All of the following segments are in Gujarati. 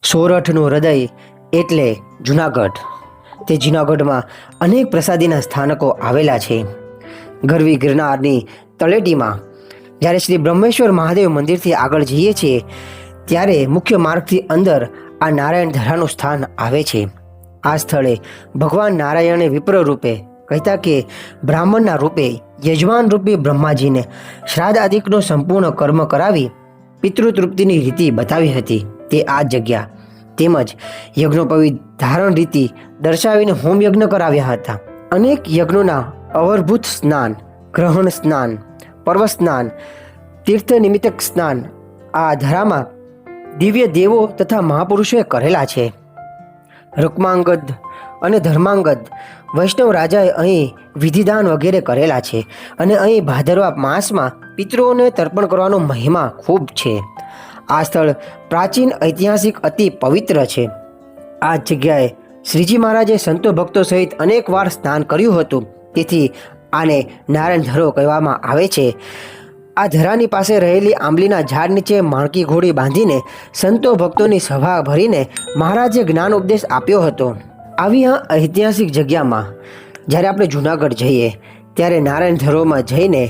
સોરઠનું હૃદય એટલે જૂનાગઢ. તે જૂનાગઢમાં અનેક પ્રસાદીના સ્થાનકો આવેલા છે. ગરવી ગિરનારની તળેટીમાં જ્યારે શ્રી બ્રહ્મેશ્વર મહાદેવ મંદિરથી આગળ જઈએ છીએ ત્યારે મુખ્ય માર્ગથી અંદર આ નારાયણ ધરાનું સ્થાન આવે છે. આ સ્થળે ભગવાન નારાયણે વિપ્ર રૂપે કહેતા કે બ્રાહ્મણના રૂપે યજમાન રૂપી બ્રહ્માજીને શ્રાદ્ધ આદિકનો સંપૂર્ણ કર્મ કરાવી પિતૃતૃપ્તિની રીતિ બતાવી હતી. તે આ જગ્યા તેમજ યજ્ઞોપવિત ધારણ રીતિ દર્શાવીને હોમયજ્ઞ કરાવ્યા હતા. અનેક યજ્ઞોના અવરભૂત સ્નાન, ગ્રહણ સ્નાન, પર્વ સ્નાન, તીર્થ નિમિત્તક સ્નાન આ ધરામાં દિવ્ય દેવો તથા મહાપુરુષોએ કરેલા છે. રૂક્માંગદ અને ધર્માંગદ વૈષ્ણવ રાજાએ અહીં વિધિદાન વગેરે કરેલા છે અને અહીં ભાદરવા માસમાં પિતૃઓને તર્પણ કરવાનો મહિમા ખૂબ છે. આ સ્થળ પ્રાચીન ઐતિહાસિક અતિ પવિત્ર છે. આ જગ્યાએ શ્રીજી મહારાજે સંતો ભક્તો સહિત અનેક વાર સ્નાન કર્યું હતું. તેથી આને નારાયણ ધરો કહેવામાં આવે છે. આ ધરાની પાસે રહેલી આંબલીના ઝાડ નીચે માણકી ઘોડી બાંધીને સંતો ભક્તોની સભા ભરીને મહારાજે જ્ઞાન ઉપદેશ આપ્યો હતો. આવી આ ઐતિહાસિક જગ્યામાં જ્યારે આપણે જૂનાગઢ જઈએ ત્યારે નારાયણ ધરોમાં જઈને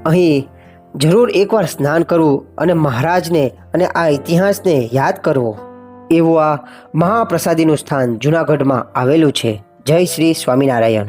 અહીં જરૂર એકવાર સ્નાન કરવું અને મહારાજને અને આ ઇતિહાસને યાદ કરવો. એવું આ મહાપ્રસાદીનું સ્થાન જૂનાગઢમાં આવેલું છે. જય શ્રી સ્વામિનારાયણ.